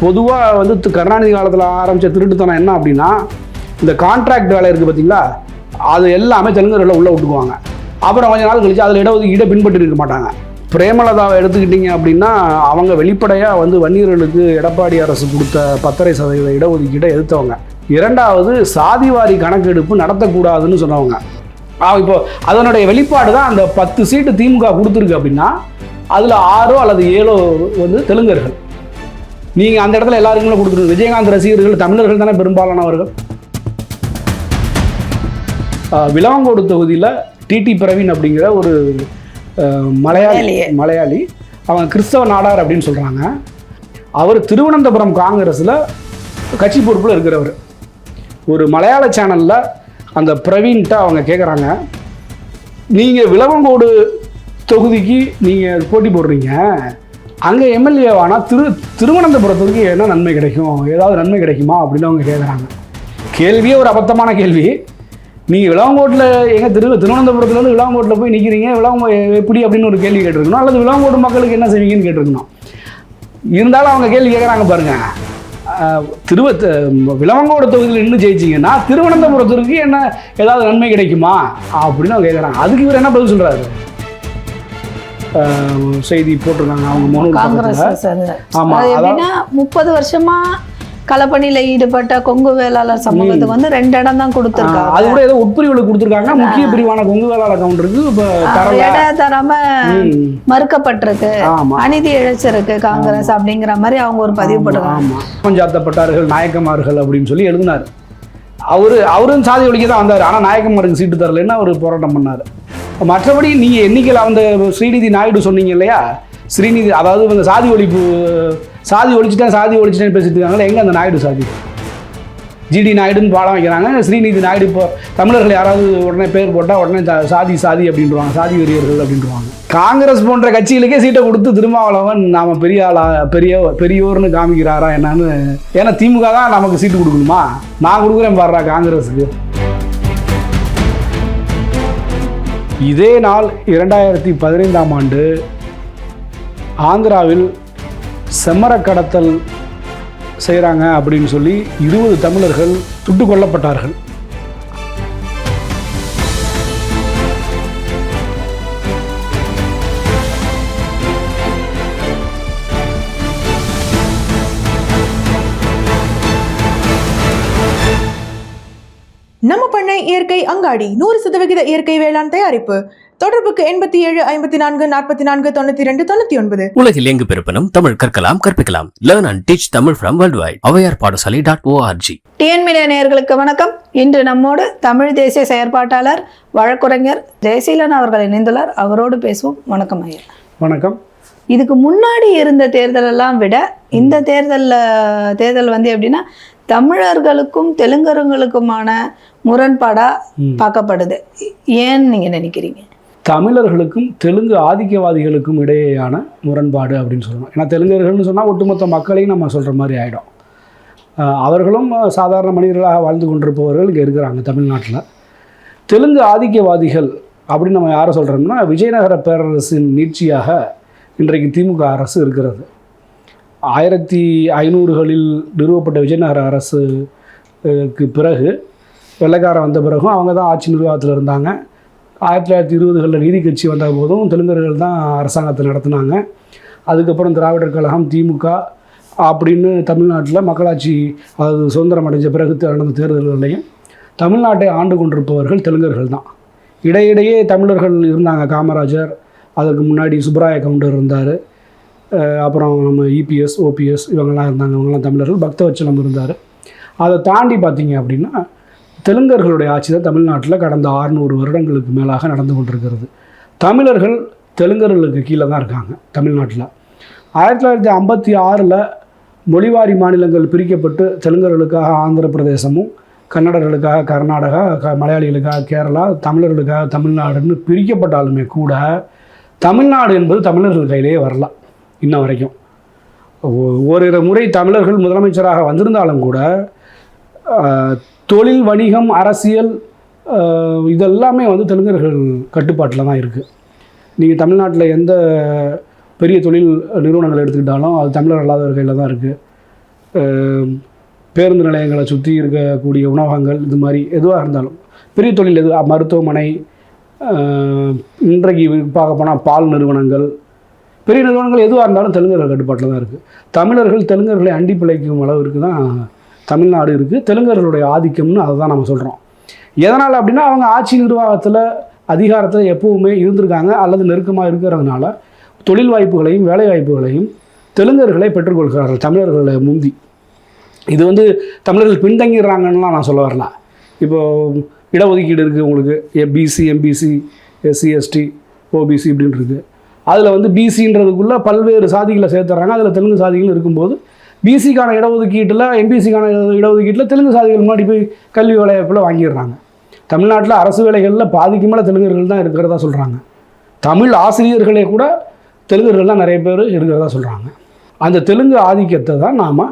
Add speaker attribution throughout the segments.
Speaker 1: பொதுவாக வந்து கருணாநிதி காலத்தில் ஆரம்பித்த திருட்டுத்தனம் என்ன அப்படின்னா, இந்த கான்ட்ராக்ட் வேலை இருக்குது பார்த்தீங்களா, அது எல்லாமே தெலுங்கர்களை உள்ளே விட்டுக்குவாங்க. அப்புறம் கொஞ்ச நாள் கழிச்சு அதில் இடஒதுக்கீடை பின்பற்றி இருக்க மாட்டாங்க. பிரேமலதாவை எடுத்துக்கிட்டிங்க அப்படின்னா, அவங்க வெளிப்படையாக வந்து வன்னியர்களுக்கு எடப்பாடி அரசு கொடுத்த 10.5% இடஒதுக்கீடை எதிர்த்தவங்க. இரண்டாவது, சாதிவாரி கணக்கெடுப்பு நடத்தக்கூடாதுன்னு சொன்னவங்க. இப்போ அதனுடைய வெளிப்பாடு தான் அந்த 10 சீட்டு திமுக கொடுத்துருக்கு அப்படின்னா, அதில் 6 அல்லது 7 வந்து தெலுங்கர்கள். நீங்கள் அந்த இடத்துல எல்லாருக்குமே கொடுத்துருக்கு. விஜயகாந்த் ரசிகர்கள் தமிழர்கள் தானே பெரும்பாலானவர்கள். விளவங்கோடு தொகுதியில் டிடி பிரவீன் அப்படிங்கிற ஒரு மலையாளி, அவங்க கிறிஸ்தவ நாடார் அப்படின்னு சொல்கிறாங்க. அவர் திருவனந்தபுரம் காங்கிரஸில் கட்சி பொறுப்பில் இருக்கிறவர். ஒரு மலையாள சேனலில் அந்த பிரவீன்கிட்ட அவங்க கேட்குறாங்க, நீங்கள் விளவங்கோடு தொகுதிக்கு நீங்கள் போட்டி போடுறீங்க, அங்கே எம்எல்ஏவானா திருவனந்தபுரத்துக்கு என்ன நன்மை கிடைக்கும், ஏதாவது நன்மை கிடைக்குமா அப்படின்னு அவங்க கேட்குறாங்க. கேள்வியே ஒரு அபத்தமான கேள்வி. நீங்கள் விளவங்கோட்டில் எங்கே திருவனந்தபுரத்துலேருந்து விளவங்கோட்டில் போய் நிற்கிறீங்க, எப்படி அப்படின்னு ஒரு கேள்வி கேட்டிருக்கணும், அல்லது விளவங்கோடு மக்களுக்கு என்ன செய்வீங்கன்னு கேட்டிருக்கணும். இருந்தாலும் அவங்க கேள்வி கேட்குறாங்க பாருங்கள். விளவங்கோடு தொகுதியில் இன்னும் ஜெயிச்சிங்கன்னா திருவனந்தபுரத்திற்கு என்ன ஏதாவது நன்மை கிடைக்குமா அப்படின்னு அவங்க கேட்குறாங்க. அதுக்கு இவர் என்ன பதில் சொல்கிறாரு? செய்தி போட்டிருக்காங்க அவங்க முகநூல் பக்கத்தில்.
Speaker 2: ஆமாம், 30 வருஷமா களப்பணியில் ஈடுபட்ட கொங்கு வேளாளர் சமூகத்துக்கு வந்து 2 இடம் தான் கொடுத்துருக்காங்க.
Speaker 1: அது கூட ஏதோ உட்பிரிவுகளுக்கு கொடுத்துருக்காங்க. முக்கிய பிரிவான கொங்கு வேளாளர் கவுண்டருக்கு
Speaker 2: இடம் தராம மறுக்கப்பட்டிருக்கு, அநீதி இழைச்சிருக்கு காங்கிரஸ் அப்படிங்கிற மாதிரி அவங்க ஒரு பதிவு போட்டுருக்காங்க.
Speaker 1: பஞ்சாத்தப்பட்டார்கள் நாயக்கமார்கள் அப்படின்னு சொல்லி எழுதினார். அவரும் சாதி ஒழிக்க தான் வந்தார். ஆனால் நாயக்கமாருக்கு சீட்டு தரலன்னு அவர் போராட்டம் பண்ணார். மற்றபடி நீங்கள் எண்ணிக்கையில் அந்த ஸ்ரீநிதி நாயுடு சொன்னீங்க இல்லையா, ஸ்ரீநிதி, அதாவது இந்த சாதி ஒழிச்சிட்டேன் பேசிட்டு இருக்காங்களே, எங்கே அந்த நாயுடு சாதி? ஜிடி நாயுடுன்னு பாடம் வைக்கிறாங்க. ஸ்ரீநிதி நாயுடு இப்போ தமிழர்கள் யாராவது உடனே பேர் போட்டால் உடனே சாதி அப்படின்றாங்க, சாதி வெறியர்கள் அப்படின்றாங்க. காங்கிரஸ் போன்ற கட்சிகளுக்கே சீட்டை கொடுத்து திருமாவளவன் நாம பெரியோர்னு காமிக்கிறாரா என்னன்னு. ஏன்னா திமுக தான் நமக்கு சீட்டு கொடுக்கணுமா, நான் கொடுக்குறேன் பாடுறா காங்கிரஸுக்கு. இதே நாள் 2015ஆம் ஆண்டு ஆந்திராவில் செம்மர கடத்தல் செய்கிறாங்க அப்படின்னு சொல்லி 20 தமிழர்கள் சுட்டுக் கொல்லப்பட்டார்கள்.
Speaker 3: நம்ம பண்ணை இயற்கை அங்காடி 100% இயற்கை வேளாண் தயாரிப்பு. தொடர்புக்கு 87 54 44 92 99.
Speaker 4: உலகில் எங்கு பிறப்பினும் தமிழ் கற்கலாம், கற்பிக்கலாம். Learn and teach Tamil from worldwide. avayarpaadasali.org.
Speaker 2: TN media நேயர்களுக்கு வணக்கம். இன்று நம்மோடு தமிழ் தேசிய செயற்பாட்டாளர் வழக்குரைஞர் ஜெயசீலன் அவர்கள் இணைந்துள்ளார். அவரோடு பேசுவோம். வணக்கம் ஐயா.
Speaker 1: வணக்கம்.
Speaker 2: இதுக்கு முன்னாடி இருந்த தேர்தலெல்லாம் விட இந்த தேர்தல் வந்து எப்படின்னா தமிழர்களுக்கும் தெலுங்கர்களுக்குமான முரண்பாடா பார்க்கப்படுது. ஏன்னு நீங்க நினைக்கிறீங்க?
Speaker 1: தமிழர்களுக்கும் தெலுங்கு ஆதிக்கவாதிகளுக்கும் இடையேயான முரண்பாடு அப்படின்னு சொல்லணும். ஏன்னா தெலுங்கர்கள்னு சொன்னால் ஒட்டுமொத்த மக்களையும் நம்ம சொல்கிற மாதிரி ஆகிடும். அவர்களும் சாதாரண மனிதர்களாக வாழ்ந்து கொண்டிருப்பவர்கள் இங்கே இருக்கிறாங்க தமிழ்நாட்டில். தெலுங்கு ஆதிக்கவாதிகள் அப்படின்னு நம்ம யாரை சொல்கிறோம்னா, விஜயநகர பேரரசின் நீட்சியாக இன்றைக்கு திமுக அரசு இருக்கிறது. 1500களில் நிறுவப்பட்ட விஜயநகர அரசுக்கு பிறகு வெள்ளைக்காரன் வந்த பிறகும் அவங்க தான் ஆட்சி நிர்வாகத்தில் இருந்தாங்க. 1920களில் நீதி கட்சி வந்த போதும் தெலுங்கர்கள் தான் அரசாங்கத்தை நடத்தினாங்க. அதுக்கப்புறம் திராவிடர் கழகம், திமுக அப்படின்னு தமிழ்நாட்டில் மக்களாட்சி, அதாவது சுதந்திரம் அடைஞ்ச பிறகு நடந்த தேர்தல்களையும் தமிழ்நாட்டை ஆண்டு கொண்டிருப்பவர்கள் தெலுங்கர்கள் தான். இடையிடையே தமிழர்கள் இருந்தாங்க. காமராஜர், அதற்கு முன்னாடி சுப்பராய கவுண்டர் இருந்தார், அப்புறம் நம்ம இபிஎஸ், ஓபிஎஸ் இவங்கெல்லாம் இருந்தாங்க. இவங்கெல்லாம் தமிழர்கள். பக்தவச்சலம் இருந்தார். அதை தாண்டி பார்த்தீங்க அப்படின்னா தெலுங்கர்களுடைய ஆட்சி தான் தமிழ்நாட்டில் கடந்த 600 வருடங்களுக்கு மேலாக நடந்து கொண்டிருக்கிறது. தமிழர்கள் தெலுங்கர்களுக்கு கீழே தான் இருக்காங்க தமிழ்நாட்டில். 1956 மொழிவாரி மாநிலங்கள் பிரிக்கப்பட்டு தெலுங்கர்களுக்காக ஆந்திர பிரதேசமும், கன்னடர்களுக்காக கர்நாடகா, மலையாளிகளுக்காக கேரளா, தமிழர்களுக்காக தமிழ்நாடுன்னு பிரிக்கப்பட்டாலுமே கூட தமிழ்நாடு என்பது தமிழர்கள் கையிலேயே வரலாம். இன்ன வரைக்கும் ஓரிரு முறை தமிழர்கள் முதலமைச்சராக வந்திருந்தாலும் கூட தொழில், வணிகம், அரசியல் இதெல்லாமே வந்து தெலுங்கர்கள் கட்டுப்பாட்டில் தான் இருக்குது. நீங்கள் தமிழ்நாட்டில் எந்த பெரிய தொழில் நிறுவனங்கள் எடுத்துக்கிட்டாலும் அது தமிழர் அல்லாதவர் கையில் தான் இருக்குது. பேருந்து நிலையங்களை சுற்றி இருக்கக்கூடிய உணவகங்கள், இது மாதிரி எதுவாக இருந்தாலும் பெரிய தொழில் எது, மருத்துவமனை, இன்றைக்கு பார்க்க போனால் பால் நிறுவனங்கள், பெரிய நிறுவனங்கள் எதுவாக இருந்தாலும் தெலுங்கர்கள் கட்டுப்பாட்டில் தான் இருக்குது. தமிழர்கள் தெலுங்கர்களை அண்டி பிழைக்கும் அளவிற்கு தான் தமிழ்நாடு இருக்குது. தெலுங்கர்களுடைய ஆதிக்கம்னு அதை தான் நம்ம சொல்கிறோம். எதனால் அப்படின்னா அவங்க ஆட்சி நிர்வாகத்தில் அதிகாரத்தில் எப்போவுமே இருந்திருக்காங்க அல்லது நெருக்கமாக இருக்கிறதுனால தொழில் வாய்ப்புகளையும் வேலை வாய்ப்புகளையும் தெலுங்கர்களை பெற்றுக்கொள்கிறார்கள் தமிழர்களை முந்தி. இது வந்து தமிழர்கள் பின்தங்கிடுறாங்கன்னுலாம் நான் சொல்ல வரல. இப்போது இடஒதுக்கீடு இருக்குது உங்களுக்கு, BC, MBC, SC, ST, OBC இப்படின்னு இருக்குது. அதில் வந்து பிசின்றதுக்குள்ளே பல்வேறு சாதிகளை சேர்த்துறாங்க. அதில் தெலுங்கு சாதிகள் இருக்கும்போது பிசிக்கான இடஒதுக்கீட்டில், எம்பிசிக்கான இடஒதுக்கீட்டில் தெலுங்கு சாதிகள் முன்னாடி போய் கல்வி வேலைவாய்ப்பில் வாங்கிடுறாங்க. தமிழ்நாட்டில் அரசு வேலைகளில் பாதிக்கு மேலே தெலுங்கர்கள் தான் இருக்கிறதா சொல்கிறாங்க. தமிழ் ஆசிரியர்களே கூட தெலுங்கர்கள் தான் நிறைய பேர் இருக்கிறதா சொல்கிறாங்க. அந்த தெலுங்கு ஆதிக்கத்தை தான் நாம்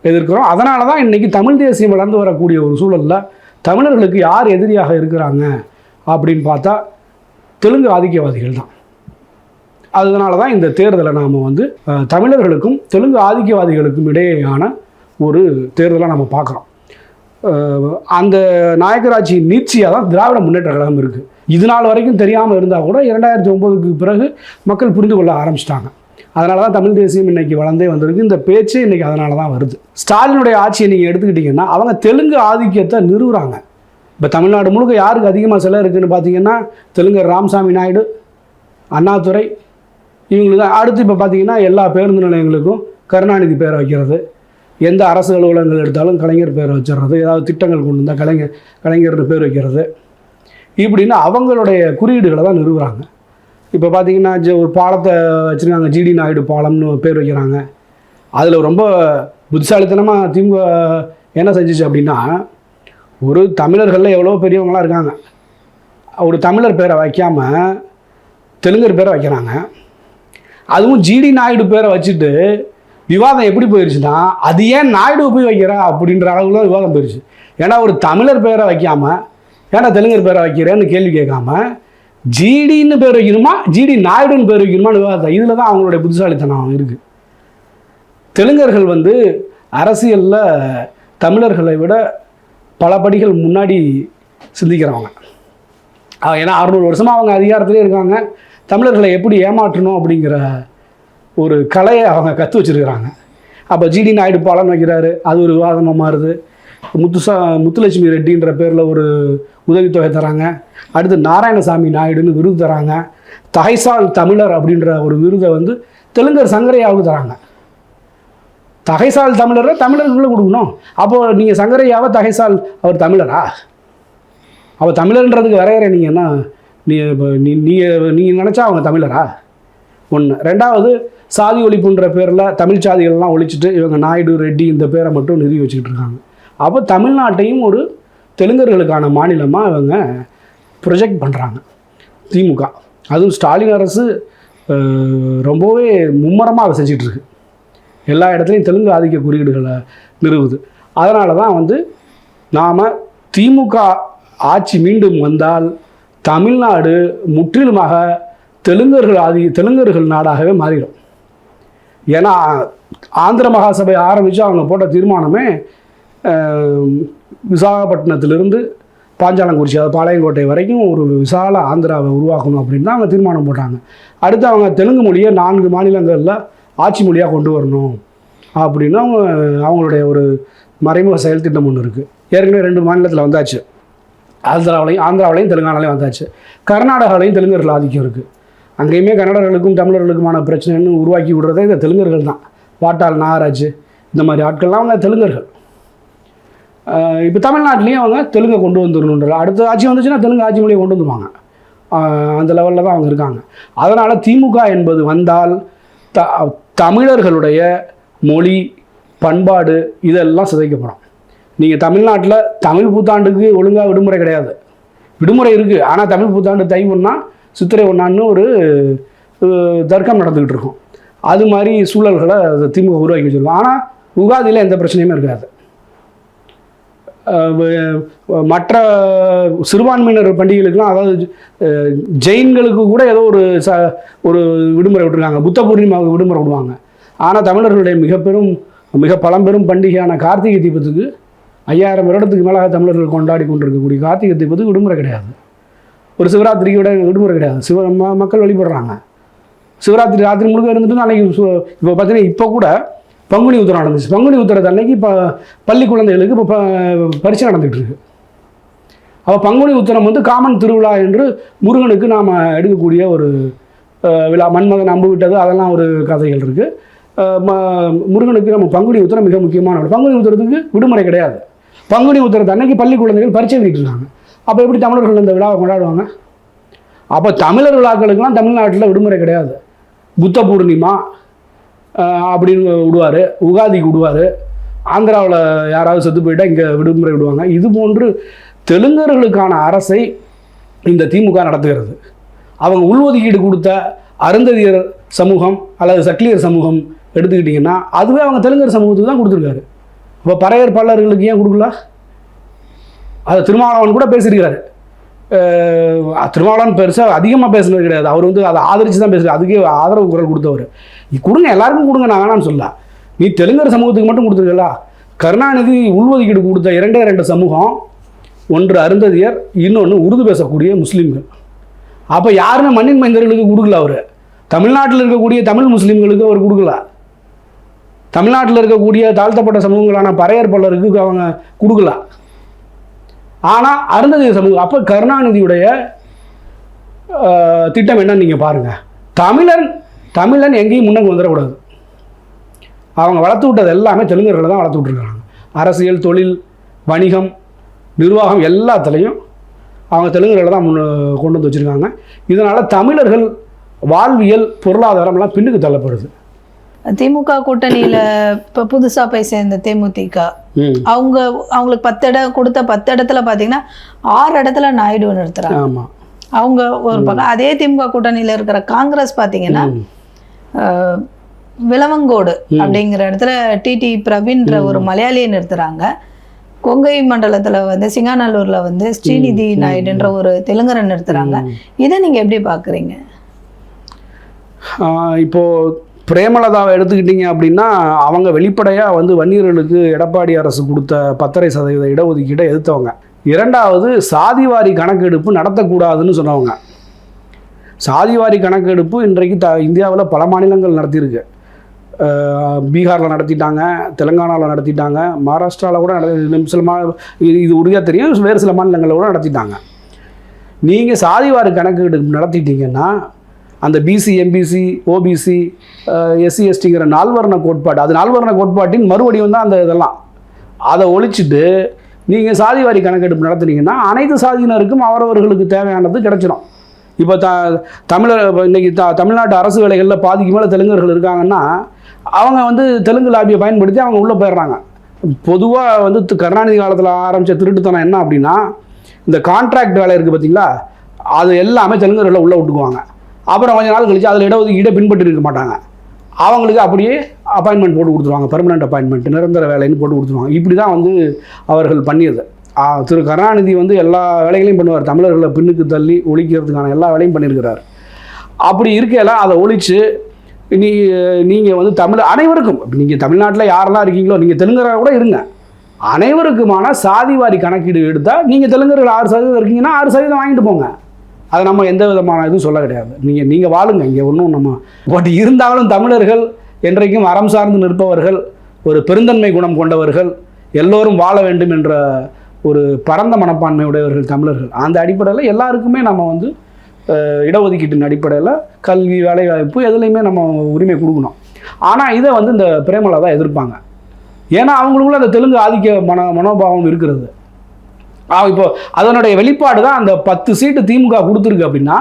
Speaker 1: எதிர்க்கிறோம். அதனால தான் இன்றைக்கி தமிழ் தேசியம் வளர்ந்து வரக்கூடிய ஒரு சூழலில் தமிழர்களுக்கு யார் எதிரியாக இருக்கிறாங்க அப்படின்னு பார்த்தா தெலுங்கு ஆதிக்கவாதிகள் தான். அதனால தான் இந்த தேர்தலை நாம் வந்து தமிழர்களுக்கும் தெலுங்கு ஆதிக்கவாதிகளுக்கும் இடையேயான ஒரு தேர்தலை நம்ம பார்க்குறோம். அந்த நாயக்கராட்சி நீட்சியாக தான் திராவிட முன்னேற்ற கழகம் இருக்குது. இது நாள் வரைக்கும் தெரியாமல் இருந்தால் கூட 2009க்கு பிறகு மக்கள் புரிந்து கொள்ள ஆரம்பிச்சிட்டாங்க. அதனால தான் தமிழ் தேசியம் இன்றைக்கி வளர்ந்தே வந்திருக்கு. இந்த பேச்சு இன்றைக்கி அதனால தான் வருது. ஸ்டாலினுடைய ஆட்சியை நீங்கள் எடுத்துக்கிட்டிங்கன்னா அவங்க தெலுங்கு ஆதிக்கத்தை நிறுவுறாங்க. இப்போ தமிழ்நாடு முழுக்க யாருக்கு அதிகமாக சிலை இருக்குதுன்னு பார்த்தீங்கன்னா தெலுங்கர் ராமசாமி நாயுடு, அண்ணாதுரை, இவங்களுக்கு தான். அடுத்து இப்போ பார்த்தீங்கன்னா எல்லா பேருந்து நிலையங்களுக்கும் கருணாநிதி பேரை வைக்கிறது, எந்த அரசு அலுவலகங்கள் எடுத்தாலும் கலைஞர் பேரை வச்சிடுறது, ஏதாவது திட்டங்கள் கொண்டு வந்தால் கலைஞர்னு பேர் வைக்கிறது, இப்படின்னு அவங்களுடைய குறியீடுகளை தான் நிறுவுறாங்க. இப்போ பார்த்தீங்கன்னா ஒரு பாலத்தை வச்சுருக்காங்க, ஜிடி நாயுடு பாலம்னு பேர் வைக்கிறாங்க. அதில் ரொம்ப புத்திசாலித்தனமாக திமுக என்ன செஞ்சிச்சு அப்படின்னா, ஒரு தமிழர்களில் எவ்வளோ பெரியவங்களாம் இருக்காங்க, ஒரு தமிழர் பேரை வைக்காமல் தெலுங்கர் பேரை வைக்கிறாங்க. அதுவும் ஜிடி நாயுடு பேரை வச்சுட்டு விவாதம் எப்படி போயிடுச்சுன்னா, அது ஏன் நாயுடு போய் வைக்கிறா அப்படின்ற அளவுக்குலாம் விவாதம் போயிடுச்சு. ஏன்னா ஒரு தமிழர் பேரை வைக்காமல் ஏன்னா தெலுங்கர் பேரை வைக்கிறேன்னு கேள்வி கேட்காம ஜிடின்னு பேர் வைக்கணுமா, ஜிடி நாயுடுன்னு பேர் வைக்கணுமான்னு விவாதம். இதில் தான் அவங்களுடைய புத்திசாலித்தனம் இருக்குது. தெலுங்கர்கள் வந்து அரசியலில் தமிழர்களை விட பல படிகள் முன்னாடி சிந்திக்கிறவங்க. ஏன்னா 600 வருஷமாக அவங்க அதிகாரத்திலே இருக்காங்க. தமிழர்களை எப்படி ஏமாற்றணும் அப்படிங்கிற ஒரு கலையை அவங்க கற்று வச்சுருக்கிறாங்க. அப்போ ஜிடி நாயுடு பாலம் வைக்கிறாரு, அது ஒரு விவாதமாக மாறுது. முத்துலட்சுமி ரெட்டின்ற பேரில் ஒரு உதவித்தொகை தராங்க. அடுத்து நாராயணசாமி நாயுடுன்னு விருது தராங்க. தகைசால் தமிழர் அப்படின்ற ஒரு விருதை வந்து தெலுங்கர் சங்கரையாவுக்கு தராங்க. தகைசால் தமிழரை தமிழர்களுக்குள்ளே கொடுக்கணும். அப்போது நீங்கள் சங்கரையாவை தகைசால் அவர் தமிழரா? அவர் தமிழர்ன்றதுக்கு வரையற நீங்கள் என்ன, நீங்கள் நினச்சா அவங்க தமிழரா? ஒன்று. ரெண்டாவது, சாதி ஒழிப்புன்ற பேரில் தமிழ் சாதிகள்லாம் ஒழிச்சிட்டு இவங்க நாயுடு ரெட்டி இந்த பேரை மட்டும் நிறுவி வச்சுக்கிட்டு இருக்காங்க. அப்போ தமிழ்நாட்டையும் ஒரு தெலுங்கர்களுக்கான மாநிலமாக இவங்க ப்ரொஜெக்ட் பண்ணுறாங்க திமுக. அதுவும் ஸ்டாலின் அரசு ரொம்பவே மும்முரமாக அதை செஞ்சிட்ருக்கு. எல்லா இடத்துலையும் தெலுங்கு ஆதிக்க குறியீடுகளை நிறுவுது. அதனால தான் வந்து நாம் திமுக ஆட்சி மீண்டும் வந்தால் தமிழ்நாடு முற்றிலுமாக தெலுங்கர்கள் நாடாகவே மாறிடும். ஏன்னா ஆந்திர மகாசபை ஆரம்பித்து அவங்க போட்ட தீர்மானமே விசாகப்பட்டினத்திலிருந்து பாஞ்சாலங்குறிச்சி, அது பாளையங்கோட்டை வரைக்கும் ஒரு விசால ஆந்திராவை உருவாக்கணும் அப்படின்னு தான் அவங்க தீர்மானம் போட்டாங்க. அடுத்து அவங்க தெலுங்கு மொழியை 4 மாநிலங்களில் ஆட்சி மொழியாக கொண்டு வரணும் அப்படின்னு அவங்களுடைய ஒரு மறைமுக செயல் திட்டம் ஒன்று இருக்குது. ஏற்கனவே 2 மாநிலத்தில் வந்தாச்சு. ஆந்திராவிலையும் தெலுங்கானாலையும் வந்தாச்சு. கர்நாடகாவிலையும் தெலுங்கர்கள் ஆதிக்கம் இருக்குது. அங்கேயுமே கன்னடர்களுக்கும் தமிழர்களுக்குமான பிரச்சனைன்னு உருவாக்கி விடுறதே இந்த தெலுங்கர்கள் தான். வாட்டாள் நாகராஜ் இந்த மாதிரி ஆட்கள்லாம் அவங்க தெலுங்கர்கள். இப்போ தமிழ்நாட்டிலையும் அவங்க தெலுங்கை கொண்டு வந்துடணுன்ற அடுத்த ஆட்சி வந்துச்சுன்னா தெலுங்கு ஆட்சி மொழியை கொண்டு வந்துடுவாங்க. அந்த லெவலில் தான் அவங்க இருக்காங்க. அதனால் திமுக என்பது வந்தால் தமிழர்களுடைய மொழி பண்பாடு இதெல்லாம் சிதைக்கப்படும். நீங்கள் தமிழ்நாட்டில் தமிழ் புத்தாண்டுக்கு ஒழுங்காக விடுமுறை கிடையாது. விடுமுறை இருக்குது, ஆனால் தமிழ் புத்தாண்டு தை ஒன்றா சித்திரை ஒன்றான்னு ஒரு தர்க்கம் நடந்துக்கிட்டு இருக்கும். அது மாதிரி சூழல்களை திமுக உருவாக்கி வச்சுருக்கோம். ஆனால் உகாதியில் எந்த பிரச்சனையுமே இருக்காது. மற்ற சிறுபான்மையினர் பண்டிகைகளுக்கெல்லாம், அதாவது ஜெயின்களுக்கு கூட ஏதோ ஒரு விடுமுறை விட்டுருக்காங்க. புத்த பூர்ணிமாவுக்கு விடுமுறை விடுவாங்க. ஆனால் தமிழர்களுடைய மிக பெரும் மிக பழம்பெரும் பண்டிகையான கார்த்திகை தீபத்துக்கு 5000 வருடத்துக்கு மேலாக தமிழர்கள் கொண்டாடி கொண்டிருக்கக்கூடிய கார்த்திகை தீபத்துக்கு விடுமுறை கிடையாது. ஒரு சிவராத்திரிக்கு விடுமுறை கிடையாது. மக்கள் வழிபடுறாங்க. சிவராத்திரி ராத்திரி முழுக்க இருந்துட்டு அன்றைக்கி இப்போ பார்த்தீங்கன்னா இப்போ கூட பங்குனி உத்திரம் நடந்துச்சு. பங்குனி உத்திரத்து அன்னைக்கு இப்போ பள்ளி குழந்தைகளுக்கு இப்போ பரீட்சை நடந்துகிட்டு இருக்கு. அப்போ பங்குனி உத்திரம் வந்து காமன் திருவிழா என்று முருகனுக்கு நாம் எடுக்கக்கூடிய ஒரு விழா. மன்மகன் அம்பு விட்டது அதெல்லாம் ஒரு கதைகள் இருக்குது. முருகனுக்கு நம்ம பங்குனி உத்திரம் மிக முக்கியமான விழா. பங்குனி உத்திரத்துக்கு விடுமுறை கிடையாது. பங்குனி உத்திரத்து அன்னைக்கு பள்ளி குழந்தைகள் பரீட்சை எழுதிட்டு இருக்காங்க. அப்போ எப்படி தமிழர்கள் இந்த விழாவை கொண்டாடுவாங்க? அப்போ தமிழர் விழாக்களுக்கெல்லாம் தமிழ்நாட்டில் விடுமுறை கிடையாது. புத்த பூர்ணிமா அப்படின்னு விடுவார், உகாதிக்கு விடுவார். ஆந்திராவில் யாராவது செத்து போயிட்டால் இங்கே விடுமுறை விடுவாங்க. இது போன்று தெலுங்கர்களுக்கான அரசை இந்த திமுக நடத்துகிறது. அவங்க உள்ஒதுக்கீடு கொடுத்த அருந்ததியர் சமூகம் அல்லது சக்கிலியர் சமூகம் எடுத்துக்கிட்டிங்கன்னா அதுவே அவங்க தெலுங்கர் சமூகத்துக்கு தான் கொடுத்துருக்காரு. இப்போ பறையர் பல்லர்களுக்கு ஏன் கொடுக்கல? அதை திருமாவளவன் கூட பேசியிருக்காரு. திருமாவளவன் பெருசாக அதிகமாக பேசுனது கிடையாது. அவர் வந்து அதை ஆதரித்து தான் பேசுகிறார். அதுக்கே ஆதரவு குரல் கொடுத்தவர். கொடுங்க, எல்லாருக்கும் கொடுங்க, நான் வேணான்னு சொல்ல. நீ தெலுங்கர் சமூகத்துக்கு மட்டும் கொடுத்துருக்கல. கருணாநிதி உள்ஒதுக்கீடு கொடுத்த 2 சமூகம், ஒன்று அருந்ததியர், இன்னொன்று உருது பேசக்கூடிய முஸ்லீம்கள். அப்போ யாருமே மண்ணின் மைந்தர்களுக்கு கொடுக்கல. அவர் தமிழ்நாட்டில் இருக்கக்கூடிய தமிழ் முஸ்லீம்களுக்கு அவர் கொடுக்கல. தமிழ்நாட்டில் இருக்கக்கூடிய தாழ்த்தப்பட்ட சமூகங்களான பறையர் பல்லருக்கு அவங்க கொடுக்கல. ஆனால் அருந்ததியர் சமூகம். அப்போ கருணாநிதியுடைய திட்டம் என்னன்னு நீங்கள் பாருங்கள். தமிழன் எங்கேயும் முன்னக்கு வந்துடக்கூடாது. அவங்க வளர்த்து விட்டது எல்லாமே தெலுங்கர்களை தான் வளர்த்து விட்டுருக்காங்க. அரசியல், தொழில், வணிகம், நிர்வாகம் எல்லாத்துலேயும் அவங்க தெலுங்கர்களை தான் கொண்டு வந்து வச்சுருக்காங்க. இதனால் தமிழர்கள் வாழ்வியல், பொருளாதாரம்லாம் பின்னுக்கு தள்ளப்படுது.
Speaker 2: திமுக கூட்டணியில் இப்போ புதுசாக போய் சேர்ந்த தேமுதிக அவங்களுக்கு 10 இடம் கொடுத்த 10 இடத்துல பார்த்தீங்கன்னா 6 இடத்துல நாயுடு நிறுத்துறாங்க.
Speaker 1: ஆமாம்,
Speaker 2: அவங்க ஒரு பக்கம். அதே திமுக கூட்டணியில் இருக்கிற காங்கிரஸ் பார்த்தீங்கன்னா விளவங்கோடு அப்படிங்கிற இடத்துல டிடி பிரவீன்ற ஒரு மலையாளியை நிறுத்துறாங்க. கொங்கை மண்டலத்தில் வந்து சிங்காநல்லூரில் வந்து ஸ்ரீநிதி நாயுடுன்ற ஒரு தெலுங்கரை நிறுத்துறாங்க. இதை நீங்கள் எப்படி பார்க்குறீங்க?
Speaker 1: இப்போது பிரேமலதாவை எடுத்துக்கிட்டிங்க அப்படின்னா அவங்க வெளிப்படையாக வந்து வன்னியர்களுக்கு எடப்பாடி அரசு கொடுத்த 10.5% இடஒதுக்கீட்டை எதிர்த்தவங்க. 2வது சாதிவாரி கணக்கெடுப்பு நடத்தக்கூடாதுன்னு சொன்னவங்க. சாதிவாரி கணக்கெடுப்பு இன்றைக்கு இந்தியாவில் பல மாநிலங்கள் நடத்தியிருக்கு. பீகாரில் நடத்திட்டாங்க, தெலுங்கானாவில் நடத்திட்டாங்க, மகாராஷ்டிராவில் கூட இது உறுதியாக தெரியும், வேறு சில மாநிலங்களில் கூட நடத்திட்டாங்க. நீங்கள் சாதிவாரி கணக்கெடுப்பு நடத்திட்டீங்கன்னா அந்த பிசி, எம்பிசி, ஓபிசி, எஸ்சி, எஸ்டிங்கிற 4 வர்ண கோட்பாடு, அது 4 வர்ண கோட்பாட்டின் மறுபடியும் தான் அந்த இதெல்லாம். அதை ஒழிச்சிட்டு நீங்கள் சாதிவாரி கணக்கெடுப்பு நடத்துனீங்கன்னா அனைத்து சாதியினருக்கும் அவரவர்களுக்கு தேவையானது கிடைச்சிடும். இப்போ இன்றைக்கி தமிழ்நாட்டு அரசு வேலைகளில் பாதிக்கு மேலே தெலுங்கர்கள் இருக்காங்கன்னா அவங்க வந்து தெலுங்கு லாபியை பயன்படுத்தி அவங்க உள்ளே போயிடுறாங்க. பொதுவாக வந்து கருணாநிதி காலத்தில் ஆரம்பித்த திருட்டுத்தனம் என்ன அப்படின்னா, இந்த கான்ட்ராக்ட் வேலை இருக்குது பார்த்தீங்களா, அது எல்லாமே தெலுங்கர்களை உள்ளே விட்டுக்குவாங்க. அப்புறம் கொஞ்ச நாள் கழிச்சு அதில் இடஒதுக்கீடை பின்பற்றி இருக்க மாட்டாங்க. அவங்களுக்கு அப்படியே அப்பாயின்மெண்ட் போட்டு கொடுத்துருவாங்க, பெர்மனெண்ட் அப்பாயின்மெண்ட், நிரந்தர வேலைன்னு போட்டு கொடுத்துருவாங்க. இப்படி தான் வந்து அவர்கள் பண்ணியது. திரு கருணாநிதி வந்து எல்லா வேலைகளையும் பண்ணுவார். தமிழர்களை பின்னுக்கு தள்ளி ஒழிக்கிறதுக்கான எல்லா வேலையும் பண்ணியிருக்கிறார். அப்படி இருக்கையில் அதை ஒழித்து நீங்கள் வந்து அனைவருக்கும், நீங்கள் தமிழ்நாட்டில் யாரெல்லாம் இருக்கீங்களோ, நீங்கள் தெலுங்கராக கூட இருங்க, அனைவருக்குமான சாதிவாரி கணக்கீடு எடுத்தால் நீங்கள் தெலுங்கர்கள் 6% இருக்கீங்கன்னா 6% வாங்கிட்டு போங்க. அதை நம்ம எந்த விதமான இதுவும் சொல்ல கிடையாது. நீங்கள் வாழுங்க, இங்கே ஒன்றும் நம்ம பட் இருந்தாலும் தமிழர்கள் என்றைக்கும் அறம் சார்ந்து நிற்பவர்கள், ஒரு பெருந்தன்மை குணம் கொண்டவர்கள், எல்லோரும் வாழ வேண்டும் என்ற ஒரு பரந்த மனப்பான்மை உடையவர்கள் தமிழர்கள். அந்த அடிப்படையில் எல்லாருக்குமே நம்ம வந்து இடஒதுக்கீட்டின் அடிப்படையில் கல்வி, வேலைவாய்ப்பு எதுலேயுமே நம்ம உரிமை கொடுக்கணும். ஆனால் இதை வந்து இந்த பிரேமலதா எதிர்ப்பாங்க. ஏன்னா அவங்களுக்குள்ள அந்த தெலுங்கு ஆதிக்க மனோபாவம் இருக்கிறது. இப்போ அதனுடைய வெளிப்பாடு தான் அந்த 10 சீட்டு திமுக கொடுத்துருக்கு அப்படின்னா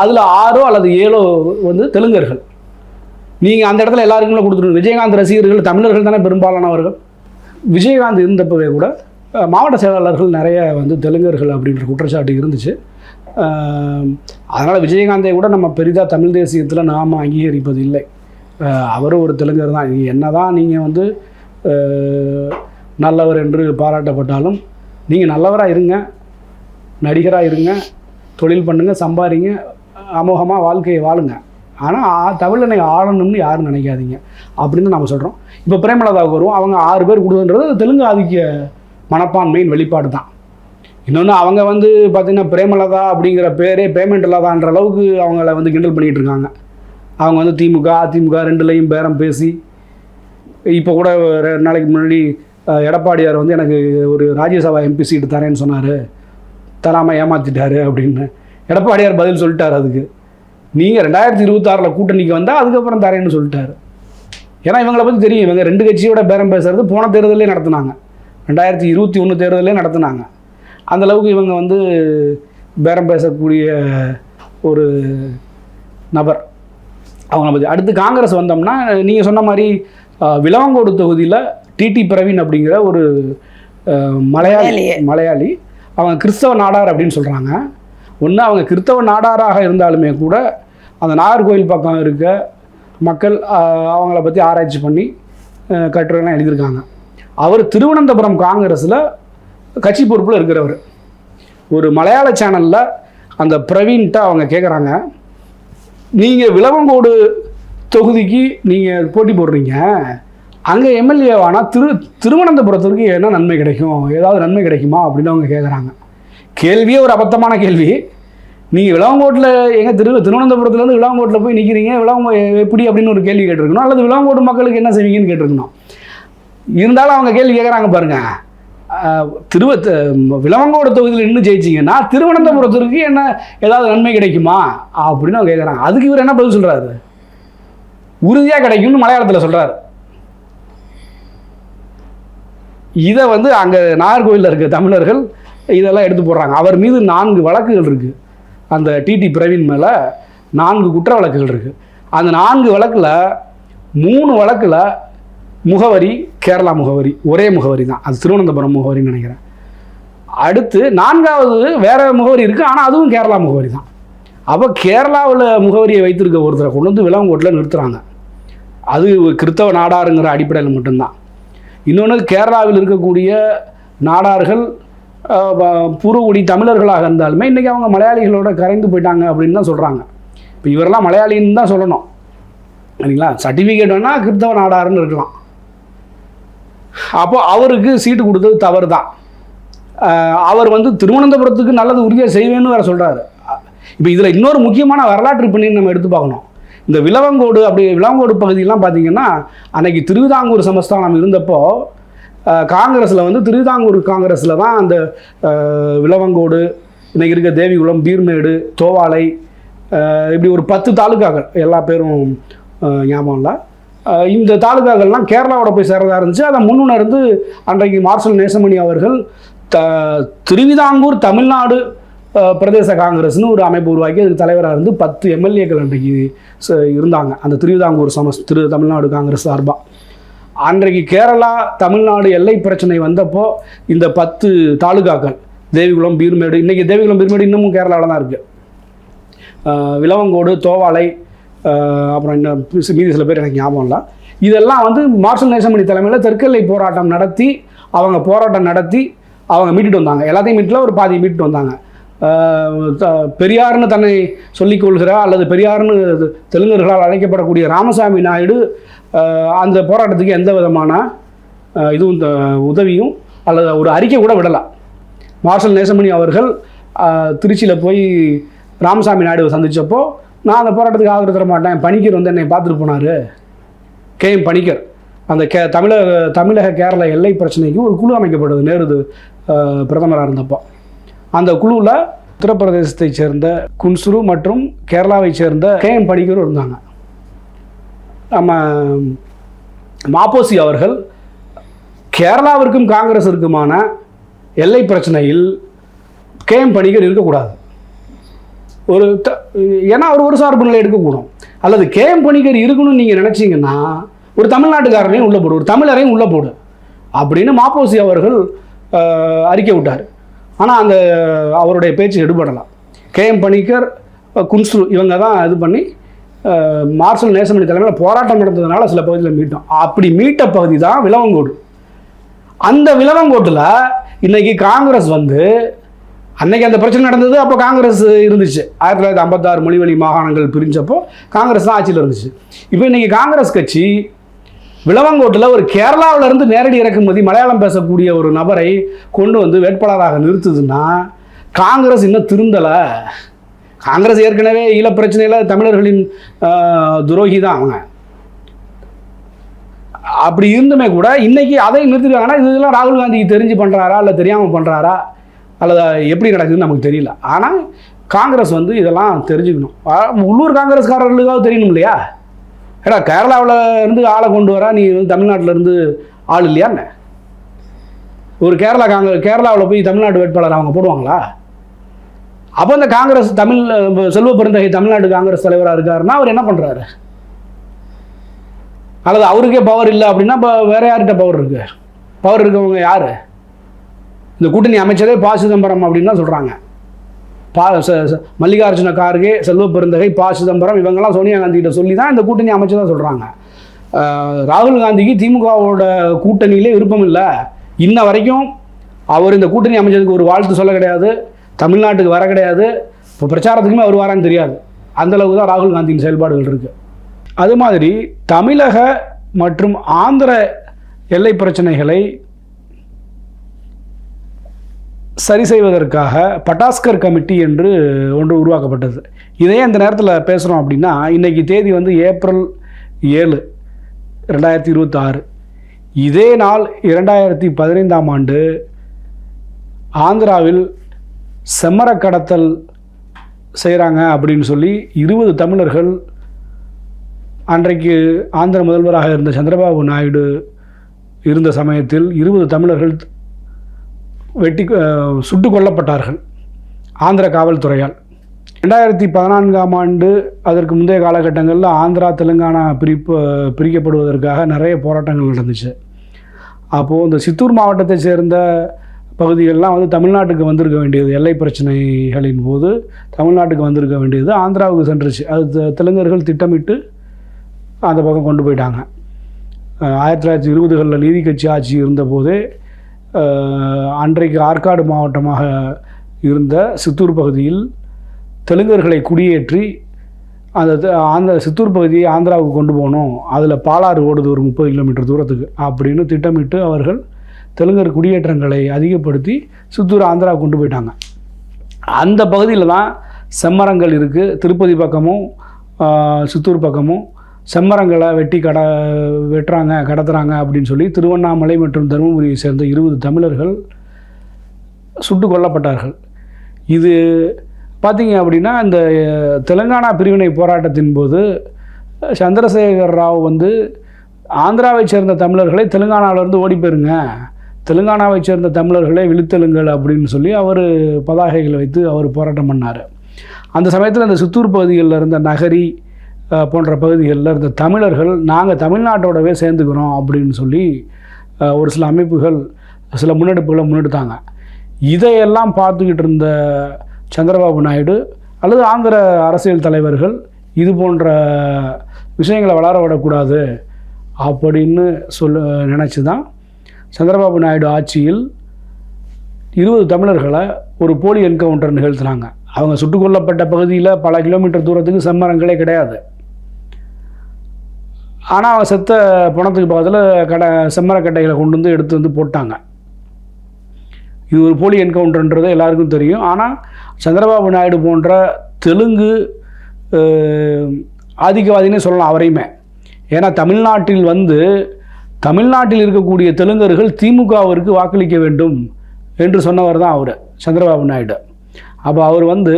Speaker 1: அதில் 6 அல்லது 7 வந்து தெலுங்கர்கள். நீங்கள் அந்த இடத்துல எல்லாருக்குமே கொடுத்துருக்கு. விஜயகாந்த் ரசிகர்கள் தமிழர்கள் தானே பெரும்பாலானவர்கள். விஜயகாந்த் இருந்தப்பவே கூட மாவட்ட செயலாளர்கள் நிறைய வந்து தெலுங்கர்கள் அப்படின்ற குற்றச்சாட்டு இருந்துச்சு. அதனால் விஜயகாந்தை கூட நம்ம பெரிதாக தமிழ் தேசியத்தில் நாம் அங்கீகரிப்பது இல்லை. அவரும் ஒரு தெலுங்கர் தான். என்ன தான் நீங்கள் வந்து நல்லவர் என்று பாராட்டப்பட்டாலும் நீங்கள் நல்லவராக இருங்க, நடிகராக இருங்க, தொழில் பண்ணுங்கள், சம்பாதிங்க, அமோகமாக வாழ்க்கையை வாழுங்க. ஆனால் தமிழனை ஆளணும்னு யாரும் நினைக்காதீங்க அப்படின்னு நம்ம சொல்கிறோம். இப்போ பிரேமலதாவுக்கு வருவோம். அவங்க 6 பேர் கொடுக்குன்றது தெலுங்கு ஆதிக்க மனப்பான்மையின் வெளிப்பாடு தான். இன்னொன்று அவங்க வந்து பார்த்திங்கன்னா பிரேமலதா அப்படிங்கிற பேரே பேமெண்ட் இல்லாதான்ற அளவுக்கு அவங்கள வந்து கிண்டல் பண்ணிகிட்டு இருக்காங்க. அவங்க வந்து திமுக அதிமுக ரெண்டுலேயும் பேரம் பேசி இப்போ கூட 2 நாளைக்கு முன்னாடி எடப்பாடியார் வந்து எனக்கு ஒரு ராஜ்யசபா எம்பி சீட்டு தரேன்னு சொன்னார், தராமல் ஏமாற்றிட்டாரு அப்படின்னு எடப்பாடியார் பதில் சொல்லிட்டார். அதுக்கு நீங்கள் 2026 கூட்டணிக்கு வந்தால் அதுக்கப்புறம் தரேன்னு சொல்லிட்டாரு. ஏன்னா இவங்களை பற்றி தெரியும், இவங்க 2 கட்சியோட பேரம் பேசுறது போன தேர்தலே நடத்துனாங்க, 2021 தேர்தலே நடத்துனாங்க. அந்தளவுக்கு இவங்க வந்து பேரம் பேசக்கூடிய ஒரு நபர் அவங்கள பற்றி. அடுத்து காங்கிரஸ் வந்தோம்னா நீங்கள் சொன்ன மாதிரி விளவங்கோடு தொகுதியில் டிடி பிரவீன் அப்படிங்கிற ஒரு மலையாளி அவங்க கிறிஸ்தவ நாடார் அப்படின்னு சொல்கிறாங்க. ஒன்று அவங்க கிறிஸ்தவ நாடாராக இருந்தாலுமே கூட அந்த நாகர்கோவில் பக்கம் இருக்க மக்கள் அவங்கள பற்றி ஆராய்ச்சி பண்ணி கட்டுரைலாம் எழுதியிருக்காங்க. அவர் திருவனந்தபுரம் காங்கிரஸில் கட்சி பொறுப்பில் இருக்கிறவர். ஒரு மலையாள சேனலில் அந்த பிரவீன்கிட்ட அவங்க கேட்குறாங்க, நீங்கள் விளவங்கோடு தொகுதிக்கு நீங்கள் போட்டி போடுறீங்க, அங்கே எம்எல்ஏவானா திருவனந்தபுரத்திற்கு என்ன நன்மை கிடைக்கும், ஏதாவது நன்மை கிடைக்குமா அப்படின்னு அவங்க கேட்குறாங்க. கேள்வியே ஒரு அபத்தமான கேள்வி. நீங்கள் விளவங்கோட்டில் எங்கள் திருவனந்தபுரத்துலேருந்து விளவங்கோட்டில் போய் நிற்கிறீங்க, எப்படி அப்படின்னு ஒரு கேள்வி கேட்டிருக்கணும், அல்லது விளவங்கோடு மக்களுக்கு என்ன செய்வீங்கன்னு கேட்டிருக்கணும். இருந்தாலும் அவங்க கேள்வி கேட்குறாங்க பாருங்கள், விளவங்கோடு தொகுதியில் இன்னும் ஜெயிச்சிங்கன்னா திருவனந்தபுரத்திற்கு என்ன ஏதாவது நன்மை கிடைக்குமா அப்படின்னு அவங்க கேட்குறாங்க. அதுக்கு இவர் என்ன பதில் சொல்கிறாரு, உறுதியாக கிடைக்கும்னு மலையாளத்தில் சொல்கிறார். இதை வந்து அங்கே நாகர்கோவிலில் இருக்க தமிழர்கள் இதெல்லாம் எடுத்து போடுறாங்க. அவர் மீது 4 வழக்குகள் இருக்குது. அந்த டிடி பிரவீன் மேலே 4 குற்ற வழக்குகள் இருக்குது. அந்த 4 வழக்கில் 3 வழக்கில் முகவரி கேரளா முகவரி, ஒரே முகவரி தான், அது திருவனந்தபுரம் முகவரின்னு நினைக்கிறேன். அடுத்து 4வது வேற முகவரி இருக்குது, ஆனால் அதுவும் கேரளா முகவரி தான். அப்போ கேரளாவில் முகவரியை வைத்திருக்க ஒருத்தரை கொண்டு வந்து விளவங்கோட்டில் நிறுத்துகிறாங்க. அது கிறிஸ்தவ நாடாருங்கிற அடிப்படையில் மட்டும்தான். இன்னொன்று, கேரளாவில் இருக்கக்கூடிய நாடார்கள் பூர்வகுடி தமிழர்களாக இருந்தாலுமே இன்றைக்கி அவங்க மலையாளிகளோட கரைந்து போயிட்டாங்க அப்படின்னு தான் சொல்கிறாங்க. இப்போ இவரெல்லாம் மலையாளின்னு தான் சொல்லணும் சரிங்களா, சர்டிஃபிகேட் வேணால் கிறிஸ்தவ நாடாருன்னு இருக்கலாம். அப்போது அவருக்கு சீட்டு கொடுத்தது தவறு தான். அவர் வந்து திருவனந்தபுரத்துக்கு நல்லது உறுதியாக செய்வேன்னு வேறு சொல்கிறாரு. இப்போ இதில் இன்னொரு முக்கியமான வரலாற்று பின்னணி நம்ம எடுத்து பார்க்கணும். இந்த விளவங்கோடு பகுதியெல்லாம் பார்த்திங்கன்னா அன்றைக்கி திருவிதாங்கூர் சமஸ்தானம் இருந்தப்போ காங்கிரஸில் வந்து திருவிதாங்கூர் காங்கிரஸில் தான் அந்த விளவங்கோடு, இன்றைக்கி இருக்க தேவிகுளம், பீர்மேடு, தோவாலை, இப்படி ஒரு 10 தாலுக்காக்கள், எல்லா பேரும் ஞாபகம் இல்லை. இந்த தாலுக்காக்கள்லாம் கேரளாவோட போய் சேர்றதா இருந்துச்சு. அதை முன்னுணர்ந்து அன்றைக்கு மார்ஷல் நேசமணி அவர்கள் திருவிதாங்கூர் தமிழ்நாடு பிரதேச காங்கிரஸ்னு ஒரு அமைப்பு உருவாக்கி அதுக்கு தலைவராக இருந்து 10 எம்எல்ஏக்கள் அன்றைக்கு இருந்தாங்க அந்த திருவிதாங்கூர் தமிழ்நாடு காங்கிரஸ் சார்பாக. அன்றைக்கு கேரளா தமிழ்நாடு எல்லை பிரச்சனை வந்தப்போ இந்த 10 தாலுகாக்கள் தேவிகுளம், பீர்மேடு, இன்றைக்கி தேவிகுளம் பீர்மேடு இன்னமும் கேரளாவில் தான் இருக்குது, விளவங்கோடு, தோவாலை, அப்புறம் இன்னும் மீதி சில பேர் எனக்கு ஞாபகம் இல்லை. இதெல்லாம் வந்து மார்ஷல் நேசமணி தலைமையில் தெற்கெல்லை போராட்டம் நடத்தி அவங்க மீட்டுட்டு வந்தாங்க. எல்லாத்தையும் மீட்டில் ஒரு பாதி மீட்டுட்டு வந்தாங்க. பெரியார்னு தன்னை சொல்லிக்கொள்கிற அல்லது பெரியார்னு தெலுங்கர்களால் அழைக்கப்படக்கூடிய ராமசாமி நாயுடு அந்த போராட்டத்துக்கு எந்த விதமான இதுவும் உதவியும் அல்லது ஒரு அறிக்கை கூட விடலை. மார்ஷல் நேசமணி அவர்கள் திருச்சியில் போய் ராமசாமி நாயுடுவை சந்தித்தப்போ, நான் அந்த போராட்டத்துக்கு ஆதரவு தர மாட்டேன், பணிக்கர் வந்து என்னை பார்த்துட்டு போனார், KM பணிக்கர். அந்த தமிழக கேரள எல்லை பிரச்சனைக்கு ஒரு குழு அமைக்கப்படுது நேரு பிரதமராக இருந்தப்போ. அந்த குழுவில் உத்தரப்பிரதேசத்தை சேர்ந்த குன்சுரு மற்றும் கேரளாவை சேர்ந்த KM பணிக்கரும் இருந்தாங்க. நம்ம மாப்போசி அவர்கள் கேரளாவிற்கும் காங்கிரஸிற்குமான எல்லை பிரச்சனையில் KM பணிக்கர் இருக்கக்கூடாது, ஏன்னா அவர் ஒரு சார்பு நிலை எடுக்கக்கூடும். அல்லது KM பணிக்கர் இருக்கணும்னு நீங்கள் நினச்சிங்கன்னா ஒரு தமிழ்நாட்டுக்காரனையும் உள்ளே போடு, ஒரு தமிழரையும் உள்ளே போடு அப்படின்னு மாப்போசி அவர்கள் அறிக்கை விட்டார். ஆனால் அந்த அவருடைய பேச்சு எடுபடலாம். KM பணிக்கர், குன்சுரு இவங்க தான் இது பண்ணி மார்ஷல் நேசமணி தலைமையில் போராட்டம் நடந்ததுனால சில பகுதியில் மீட்டோம். அப்படி மீட்ட பகுதி தான் விளவங்கோடு. அந்த விளவங்கோட்டில் இன்றைக்கி காங்கிரஸ் வந்து அன்னைக்கு அந்த பிரச்சனை நடந்தது. அப்போ காங்கிரஸ் இருந்துச்சு. 1956 மொழிவழி மாகாணங்கள் பிரிஞ்சப்போ காங்கிரஸ் தான் ஆட்சியில் இருந்துச்சு. இப்போ இன்னைக்கு காங்கிரஸ் கட்சி விளவங்கோட்டில் ஒரு கேரளாவிலிருந்து நேரடி இறக்குமதி மலையாளம் பேசக்கூடிய ஒரு நபரை கொண்டு வந்து வேட்பாளராக நிறுத்துதுன்னா காங்கிரஸ் இன்னும் திருந்தலை. காங்கிரஸ் ஏற்கனவே ஈழப்பிரச்சனையில் தமிழர்களின் துரோகி தான் அவங்க. அப்படி இருந்துமே கூட இன்னைக்கு அதை நிறுத்திடுவாங்கன்னா இதெல்லாம் ராகுல் காந்திக்கு தெரிஞ்சு பண்ணுறாரா இல்லை தெரியாமல் பண்ணுறாரா அல்லது எப்படி நடக்குதுன்னு நமக்கு தெரியல. ஆனால் காங்கிரஸ் வந்து இதெல்லாம் தெரிஞ்சுக்கணும். உள்ளூர் காங்கிரஸ்காரர்களுக்காக தெரியணும் இல்லையா? ஏடா கேரளாவில் இருந்து ஆளை கொண்டு வரா, நீ வந்து தமிழ்நாட்டில் இருந்து ஆள் இல்லையான்னு. ஒரு கேரளாவில் போய் தமிழ்நாடு வேட்பாளர் அவங்க போடுவாங்களா? அப்போ இந்த காங்கிரஸ் செல்வ பெருந்தகை தமிழ்நாடு காங்கிரஸ் தலைவராக இருக்காருன்னா அவர் என்ன பண்ணுறாரு? அல்லது அவருக்கே பவர் இல்லை அப்படின்னா இப்போ வேற யார்கிட்ட பவர் இருக்கு? பவர் இருக்கவங்க யார்? இந்த கூட்டணி அமைச்சரே ப. சிதம்பரம் அப்படின்னு தான் சொல்கிறாங்க. மல்லிகார்ஜுன கார்கே, செல்வ பெருந்தகை, ப. சிதம்பரம் இவங்கெல்லாம் சோனியா காந்தி கிட்ட சொல்லி தான் இந்த கூட்டணி அமைச்சதான் சொல்கிறாங்க. ராகுல் காந்திக்கு திமுகவோட கூட்டணியிலே விருப்பம் இல்லை. இன்ன வரைக்கும் அவர் இந்த கூட்டணி அமைச்சதுக்கு ஒரு வாழ்த்து சொல்ல கிடையாது, தமிழ்நாட்டுக்கு வர கிடையாது. இப்போ பிரச்சாரத்துக்குமே அவர் வரான்னு தெரியாது. அந்தளவுக்கு தான் ராகுல் காந்தியின் செயல்பாடுகள் இருக்குது. அது மாதிரி தமிழக மற்றும் ஆந்திர எல்லை பிரச்சனைகளை சரி செய்வதற்காக பட்டாஸ்கர் கமிட்டி என்று ஒன்று உருவாக்கப்பட்டது. இதே அந்த நேரத்தில் பேசுகிறோம் அப்படின்னா இன்றைக்கி தேதி வந்து ஏப்ரல் 7, 2026. இதே நாள் 2015ஆம் ஆண்டு ஆந்திராவில் செம்மர கடத்தல் செய்கிறாங்க அப்படின்னு சொல்லி 20 தமிழர்கள், அன்றைக்கு ஆந்திர முதல்வராக இருந்த சந்திரபாபு நாயுடு இருந்த சமயத்தில் 20 தமிழர்கள் சுட்டு கொல்லப்பட்டார்கள் ஆந்திர காவல்துறையால். 2014ஆம் ஆண்டு அதற்கு முந்தைய காலகட்டங்களில் ஆந்திரா தெலுங்கானா பிரிக்கப்படுவதற்காக நிறைய போராட்டங்கள் நடந்துச்சு. அப்போது இந்த சித்தூர் மாவட்டத்தை சேர்ந்த பகுதிகளெலாம் வந்து தமிழ்நாட்டுக்கு வந்திருக்க வேண்டியது, எல்லை பிரச்சனைகளின் போது தமிழ்நாட்டுக்கு வந்திருக்க வேண்டியது ஆந்திராவுக்கு சென்றுச்சு. அது தெலுங்கர்கள் திட்டமிட்டு அந்த பக்கம் கொண்டு போயிட்டாங்க. 1920களில் நீதி கட்சி ஆட்சி இருந்தபோதே அன்றைக்கு ஆற்காடு மாவட்டமாக இருந்த சித்தூர் பகுதியில் தெலுங்கர்களை குடியேற்றி அந்த சித்தூர் பகுதியை ஆந்திராவுக்கு கொண்டு போகணும், அதில் பாலாறு ஓடுது ஒரு 30 கிலோமீட்டர் தூரத்துக்கு அப்படின்னு திட்டமிட்டு அவர்கள் தெலுங்கர் குடியேற்றங்களை அதிகப்படுத்தி சித்தூர் ஆந்திராவுக்கு கொண்டு போயிட்டாங்க. அந்த பகுதியில் தான் செம்மரங்கள் இருக்குது. திருப்பதி பக்கமும் சித்தூர் பக்கமும் செம்மரங்களை கடத்துறாங்க அப்படின்னு சொல்லி திருவண்ணாமலை மற்றும் தருமபுரியை சேர்ந்த 20 தமிழர்கள் சுட்டு கொல்லப்பட்டார்கள். இது பார்த்தீங்க அப்படின்னா இந்த தெலுங்கானா பிரிவினை போராட்டத்தின் போது சந்திரசேகர் ராவ் வந்து ஆந்திராவை சேர்ந்த தமிழர்களை தெலுங்கானாவிலேருந்து ஓடி போயிருங்க, தெலுங்கானாவை சேர்ந்த தமிழர்களை விழுத்தெலுங்கள் அப்படின்னு சொல்லி அவர் பதாகைகளை வைத்து அவர் போராட்டம் பண்ணார். அந்த சமயத்தில் அந்த சித்தூர் பகுதிகளில் இருந்த நகரி போன்ற பகுதிகளில் இருந்த தமிழர்கள் நாங்கள் தமிழ்நாட்டோடவே சேர்ந்துக்கிறோம் அப்படின்னு சொல்லி ஒரு சில அமைப்புகள் சில முன்னெடுப்புகளை முன்னெடுத்தாங்க. இதையெல்லாம் பார்த்துக்கிட்டு இருந்த சந்திரபாபு நாயுடு அல்லது ஆந்திர அரசியல் தலைவர்கள் இது போன்ற விஷயங்களை வளர விடக்கூடாது அப்படின்னு நினச்சி தான் சந்திரபாபு நாயுடு ஆட்சியில் 20 தமிழர்களை ஒரு போலி என்கவுண்டர் நிகழ்த்தினாங்க. அவங்க சுட்டுக் கொல்லப்பட்ட பகுதியில் பல கிலோமீட்டர் தூரத்துக்கு செம்மரங்களே கிடையாது. ஆனால் அவங்க செத்த பணத்துக்கு பக்கத்தில் செம்மரக்கட்டைகளை கொண்டு வந்து எடுத்து வந்து போட்டாங்க. இது ஒரு போலி என்கவுண்டர்ன்றது எல்லாருக்கும் தெரியும். ஆனால் சந்திரபாபு நாயுடு போன்ற தெலுங்கு ஆதிக்கவாதினே சொல்லலாம் அவரையுமே. ஏன்னா தமிழ்நாட்டில் இருக்கக்கூடிய தெலுங்கர்கள் திமுகவிற்கு வாக்களிக்க வேண்டும் என்று சொன்னவர் தான் அவர் சந்திரபாபு நாயுடு. அப்போ அவர் வந்து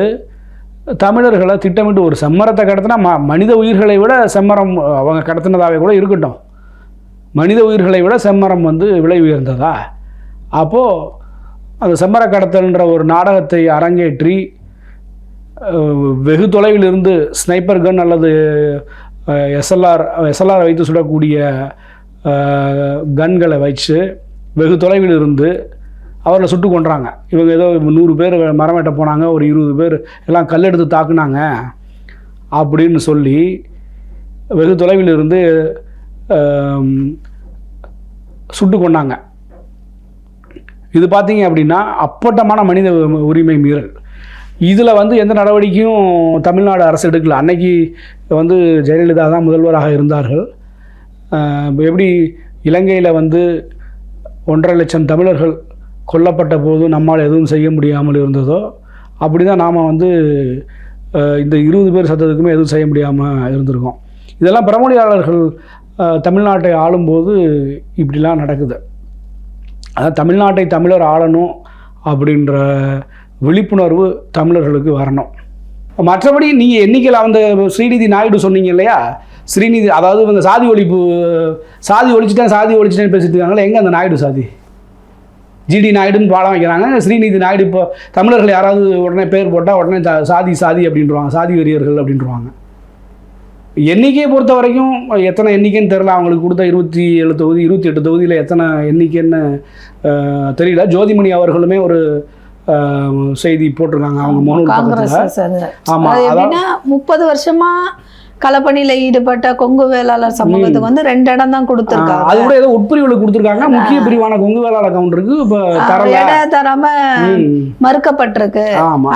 Speaker 1: தமிழர்களை திட்டமிட்டு ஒரு செம்மரத்தை கடத்தினா மனித உயிர்களை விட செம்மரம் அவங்க கடத்தினதாகவே கூட இருக்கட்டும், மனித உயிர்களை விட செம்மரம் வந்து விலை உயர்ந்ததா? அப்போது அந்த செம்மர கடத்தல்ன்ற ஒரு நாடகத்தை அரங்கேற்றி வெகு தொலைவில் இருந்து ஸ்னைப்பர் கன் அல்லது எஸ்எல்ஆர் வைத்து சுடக்கூடிய கன்களை வச்சு வெகு தொலைவில் இருந்து அவரை சுட்டு கொன்றாங்க. இவங்க ஏதோ 100 பேர் மரம் வெட்ட போனாங்க, ஒரு 20 பேர் எல்லாம் கல்லெடுத்து தாக்குனாங்க அப்படின்னு சொல்லி வெகு தொலைவில் இருந்து சுட்டு கொண்டாங்க. இது பார்த்தீங்க அப்படின்னா அப்பட்டமான மனித உரிமை மீறல். இதில் வந்து எந்த நடவடிக்கையும் தமிழ்நாடு அரசு எடுக்கல. அன்னைக்கு வந்து ஜெயலலிதா தான் முதல்வராக இருந்தார்கள். எப்படி இலங்கையில் வந்து 1.5 லட்சம் தமிழர்கள் கொல்லப்பட்ட போது நம்மால் எதுவும் செய்ய முடியாமல் இருந்ததோ, அப்படி தான் நாம் வந்து இந்த 20 பேர் சத்தத்துக்குமே எதுவும் செய்ய முடியாமல் இருந்திருக்கோம். இதெல்லாம் பிரமொழியாளர்கள் தமிழ்நாட்டை ஆளும்போது இப்படிலாம் நடக்குது. அதாவது தமிழ்நாட்டை தமிழர் ஆளணும் அப்படின்ற விழிப்புணர்வு தமிழர்களுக்கு வரணும். மற்றபடி நீங்கள் எண்ணிக்கையில் அந்த ஸ்ரீநிதி நாயுடு சொன்னீங்க இல்லையா, ஸ்ரீநிதி அதாவது இவங்க சாதி ஒழிச்சிட்டேன் பேசிட்டு இருக்காங்களே, எங்கே அந்த நாயுடு சாதி? ஜிடி நாயுடுன்னு பாடம் வைக்கிறாங்க. ஸ்ரீநிதி நாயுடு இப்போ தமிழர்கள் யாராவது உடனே பேர் போட்டால் உடனே சாதி அப்படின்றாங்க, சாதி வெறியர்கள் அப்படின்றாங்க. எண்ணிக்கையை பொறுத்த வரைக்கும் எத்தனை எண்ணிக்கைன்னு தெரியல. அவங்களுக்கு கொடுத்த 27 தொகுதி 28 தொகுதியில் எத்தனை எண்ணிக்கைன்னு தெரியல. ஜோதிமணி அவர்களுமே ஒரு செய்தி போட்டிருக்காங்க அவங்க முகநூல் பக்கத்தில். ஆமாம்,
Speaker 2: எப்படின்னா 30 வருஷமா களப்பணியில் ஈடுபட்ட கொங்கு வேளாளர் சமூகத்துக்கு வந்து 2 இடம் தான் கொடுத்துருக்காங்க.
Speaker 1: அது கூட ஏதோ உட்பிரிவுகளுக்கு கொடுத்துருக்காங்க. முக்கிய பிரிவான கொங்கு வேளாளர் கவுண்டருக்கு இப்போ
Speaker 2: இடம் தராம மறுக்கப்பட்டிருக்கு,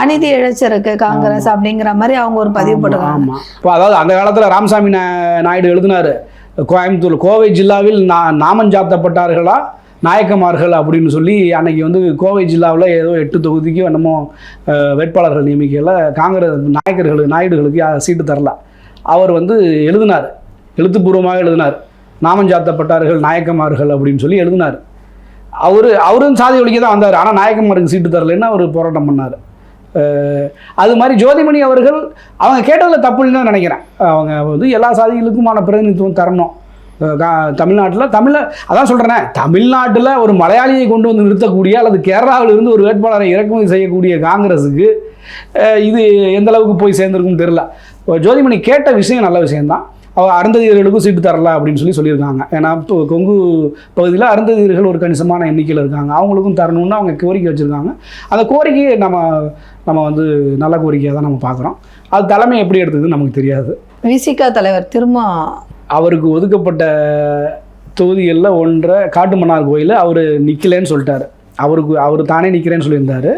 Speaker 2: அநீதி இழைச்சிருக்கு காங்கிரஸ் அப்படிங்கிற மாதிரி அவங்க ஒரு பதிவு போட்டுருக்காங்க.
Speaker 1: இப்போ அதாவது அந்த காலத்தில் ராமசாமி நாயுடு எழுதினாரு, கோயம்புத்தூர் கோவை ஜில்லாவில் நாமஞ்சாத்தப்பட்டார்களா நாயக்கமார்கள் அப்படின்னு சொல்லி. அன்னைக்கு வந்து கோவை ஜில்லாவில் ஏதோ 8 தொகுதிக்கு என்னமோ வேட்பாளர்கள் நியமிக்கல, காங்கிரஸ் நாயுடுகளுக்கு சீட்டு தரல. அவர் வந்து எழுதினார், எழுத்துப்பூர்வமாக எழுதினார், நாமஞ்சாத்தப்பட்டார்கள் நாயக்கமார்கள் அப்படின்னு சொல்லி எழுதினார். அவரும் சாதி ஒழிக்க தான் வந்தார், ஆனால் நாயக்கமாருக்கு சீட்டு தரலைன்னு அவர் போராட்டம் பண்ணார். அது மாதிரி ஜோதிமணி அவர்கள் அவங்க கேட்டதில் தப்பு இல்லைன்னு நினைக்கிறேன். அவங்க வந்து எல்லா சாதிகளுக்குமான பிரதிநிதித்துவம் தரணும் தமிழ்நாட்டில். அதான் சொல்கிறேனே, தமிழ்நாட்டில் ஒரு மலையாளியை கொண்டு வந்து நிறுத்தக்கூடிய அல்லது கேரளாவிலிருந்து ஒரு வேட்பாளரை இறக்குமதி செய்யக்கூடிய காங்கிரஸுக்கு இது எந்த அளவுக்கு போய் சேர்ந்துருக்குன்னு தெரியல. ஜோதிமணி கேட்ட விஷயம் நல்ல விஷயம்தான். அவர் அருந்ததியர்களுக்கும் சீட்டு தரல அப்படின்னு சொல்லியிருக்காங்க. ஏன்னா கொங்கு பகுதியில் அருந்ததியர்கள் ஒரு கணிசமான எண்ணிக்கையில் இருக்காங்க, அவங்களுக்கும் தரணும்னு அவங்க கோரிக்கை வச்சுருக்காங்க. அந்த கோரிக்கையை நம்ம வந்து நல்ல கோரிக்கையாக தான் நம்ம பார்க்குறோம். அது தலைமை எப்படி எடுத்ததுன்னு நமக்கு தெரியாது.
Speaker 2: விசிக தலைவர் திரும்ப
Speaker 1: அவருக்கு ஒதுக்கப்பட்ட தொகுதிகளில் ஒன்றை காட்டுமன்னார் கோயில் அவர் நிற்கலேன்னு சொல்லிட்டார். அவர் தானே நிற்கிறேன்னு சொல்லியிருந்தார்.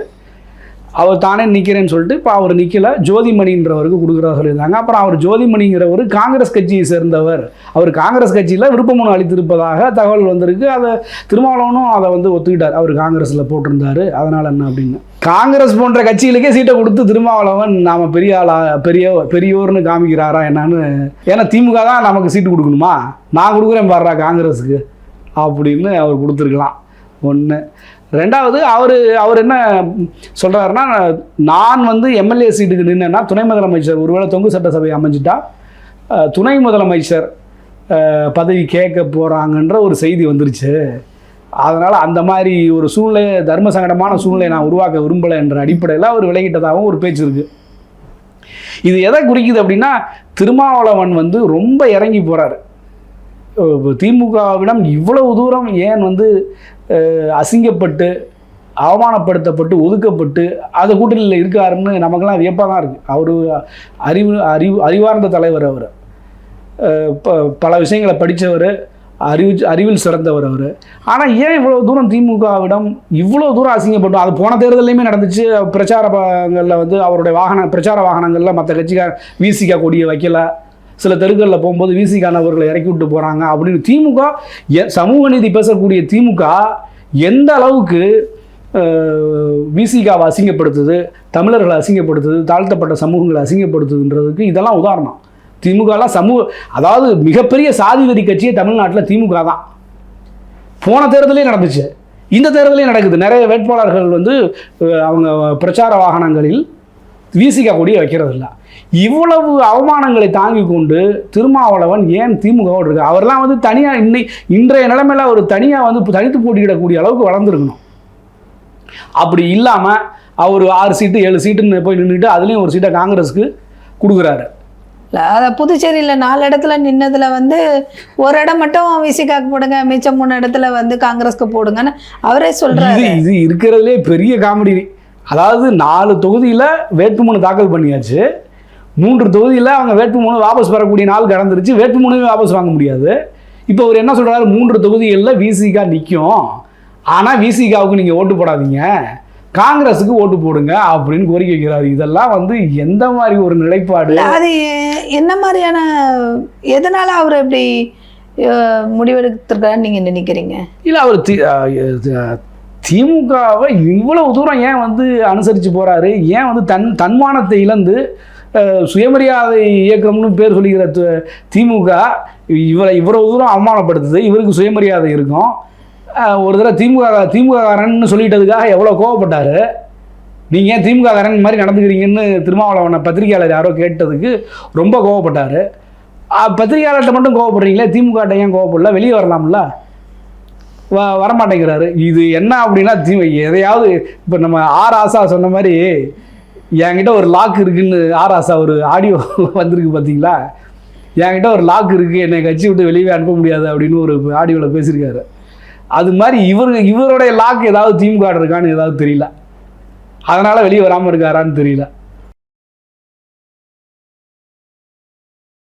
Speaker 1: அவர் தானே நிற்கிறேன்னு சொல்லிட்டு இப்போ அவர் நிற்கலை, ஜோதிமணின்றவருக்கு கொடுக்குறதா சொல்லியிருந்தாங்க. அப்புறம் அவர் ஜோதிமணிங்கிறவர் காங்கிரஸ் கட்சியை சேர்ந்தவர், அவர் காங்கிரஸ் கட்சியில் விருப்பமனு அளித்திருப்பதாக தகவல் வந்திருக்கு. அதை திருமாவளவனும் அதை வந்து ஒத்துக்கிட்டார், அவர் காங்கிரஸில் போட்டிருந்தார், அதனால் என்ன அப்படின்னு. காங்கிரஸ் போன்ற கட்சிகளுக்கே சீட்டை கொடுத்து திருமாவளவன் நாம் பெரியோர்னு காமிக்கிறாரா என்னன்னு. ஏன்னா திமுக தான் நமக்கு சீட்டு கொடுக்கணுமா, நான் கொடுக்குறேன் பாடுறா காங்கிரஸுக்கு அப்படின்னு அவர் கொடுத்துருக்கலாம். ஒன்று. ரெண்டாவது, அவர் என்ன சொல்கிறாருன்னா, நான் வந்து எம்எல்ஏ சீட்டுக்கு நின்னேன்னா துணை முதலமைச்சர் ஒருவேளை தொங்கு சட்டசபை அமைஞ்சிட்டா துணை முதலமைச்சர் பதவி கேட்க போகிறாங்கன்ற ஒரு செய்தி வந்துருச்சு. அதனால் அந்த மாதிரி ஒரு சூழ்நிலை, தர்ம சங்கடமான சூழ்நிலை நான் உருவாக்க விரும்பலை என்ற அடிப்படையில் அவர் விலகிட்டதாகவும் ஒரு பேச்சு இருக்குது. இது எதை குறிக்குது அப்படின்னா, திருமாவளவன் வந்து ரொம்ப இறங்கி போகிறார். திமுகவிடம் இவ்வளவு தூரம் ஏன் வந்து அசிங்கப்பட்டு அவமானப்படுத்தப்பட்டு ஒதுக்கப்பட்டு அந்த கூட்டணியில் இருக்காருன்னு நமக்கெல்லாம் வியப்பாக தான் இருக்குது. அவர் அறிவார்ந்த தலைவர், அவர் பல விஷயங்களை படித்தவர், அறிவில் சிறந்தவர் அவர். ஆனால் ஏன் இவ்வளோ தூரம் திமுகவிடம் இவ்வளோ தூரம் அசிங்கப்பட்டோம்? அது போன தேர்தலையுமே நடந்துச்சு. பிரச்சாரங்களில் வந்து அவருடைய பிரச்சார வாகனங்களில் மற்ற கட்சிக்கார விசிக கொடியை வைக்கல, சில தெருக்களில் போகும்போது விசிகானவர்களை இறக்கி விட்டு போகிறாங்க அப்படின்னு திமுக சமூக நீதி பேசக்கூடிய திமுக எந்த அளவுக்கு விசிகாவை அசிங்கப்படுத்துது, தமிழர்களை அசிங்கப்படுத்துது, தாழ்த்தப்பட்ட சமூகங்களை அசிங்கப்படுத்துதுன்றதுக்கு இதெல்லாம் உதாரணம். திமுகலாம் அதாவது மிகப்பெரிய சாதி வெறி கட்சியே தமிழ்நாட்டில் திமுக தான். போன தேர்தலே நடந்துச்சு, இந்த தேர்தலே நடக்குது. நிறைய வேட்பாளர்கள் வந்து அவங்க பிரச்சார வாகனங்களில் விசிகா கொடியை வைக்கிறது இல்லை. இவ்வளவு அவமானங்களை தாங்கி கொண்டு திருமாவளவன் ஏன் திமுகவோடு இருக்கு? அவர்லாம் வந்து தனியாக இன்றைய நிலைமையில ஒரு தனியாக வந்து தனித்து போட்டியிடக்கூடிய அளவுக்கு வளர்ந்துருக்கணும். அப்படி இல்லாமல் அவர் 6 சீட்டு 7 சீட்டுன்னு போய் நின்றுட்டு அதுலேயும் ஒரு சீட்டை காங்கிரஸுக்கு கொடுக்குறாரு.
Speaker 2: அதை புதுச்சேரியில் 4 இடத்துல நின்னதில் வந்து ஒரு இடம் மட்டும் விசிகாக்கு போடுங்க, மிச்சம் 3 இடத்துல வந்து காங்கிரஸ்க்கு போடுங்கன்னு அவரே சொல்கிறாரு. இது
Speaker 1: இருக்கிறதுலே பெரிய காமெடி. அதாவது 4 தொகுதியில் வேட்புமனு தாக்கல் பண்ணியாச்சு, 3 தொகுதியில் அவங்க வேட்புமனு வாபஸ் பெறக்கூடிய நாள் கடந்துருச்சு, வேட்புமனுவே வாபஸ் வாங்க முடியாது. இப்போ அவர் என்ன சொல்கிறாரு, 3 தொகுதிகளில் விசிகா நிற்கும், ஆனால் விசிகாவுக்கு நீங்கள் ஓட்டு போடாதீங்க, காங்கிரஸுக்கு ஓட்டு போடுங்க அப்படின்னு கோரிக்கை வைக்கிறாரு. இதெல்லாம் வந்து எந்த மாதிரி ஒரு நிலைப்பாடு?
Speaker 2: அது என்ன மாதிரியான, எதனால அவர் இப்படி முடிவெடுத்திருக்காருன்னு நீங்க நினைக்கிறீங்க?
Speaker 1: இல்லை, அவர் திமுகவை இவ்வளவு தூரம் ஏன் வந்து அனுசரித்து போகிறாரு? ஏன் வந்து தன்மானத்தை இழந்து சுயமரியாதை இயக்கம்னு பேர் சொல்லிக்கிற திமுக இவ்வளவு தூரம் அவமானப்படுத்துது? இவருக்கு சுயமரியாதை இருக்கும். ஒரு தடவை திமுககாரன்னு சொல்லிட்டதுக்காக எவ்வளோ கோவப்பட்டார். நீங்கள் ஏன் திமுககாரன் மாதிரி நடந்துக்கிறீங்கன்னு திருமாவளவனை பத்திரிகையாளர் யாரோ கேட்டதுக்கு ரொம்ப கோவப்பட்டார். பத்திரிகையாளர்கிட்ட மட்டும் கோவப்படுறீங்களே, திமுகட்ட ஏன் கோவப்படல? வெளியே வரலாம்ல, வரமாட்டேங்கிறாரு. இது என்ன அப்படின்னா எதையாவது இப்போ நம்ம ஆர் ஆசா சொன்ன மாதிரி என்கிட்ட ஒரு லாக் இருக்குன்னு ஆசா ஒரு ஆடியோ வந்திருக்கு பார்த்தீங்களா? என்கிட்ட ஒரு லாக் இருக்குது, என்னை கட்சி விட்டு வெளியே அனுப்ப முடியாது அப்படின்னு ஒரு ஆடியோவில் பேசியிருக்காரு. அது மாதிரி இவருடைய லாக் ஏதாவது திமுக இருக்கான்னு ஏதாவது தெரியல, அதனால் வெளியே வராமல் இருக்காரான்னு தெரியல.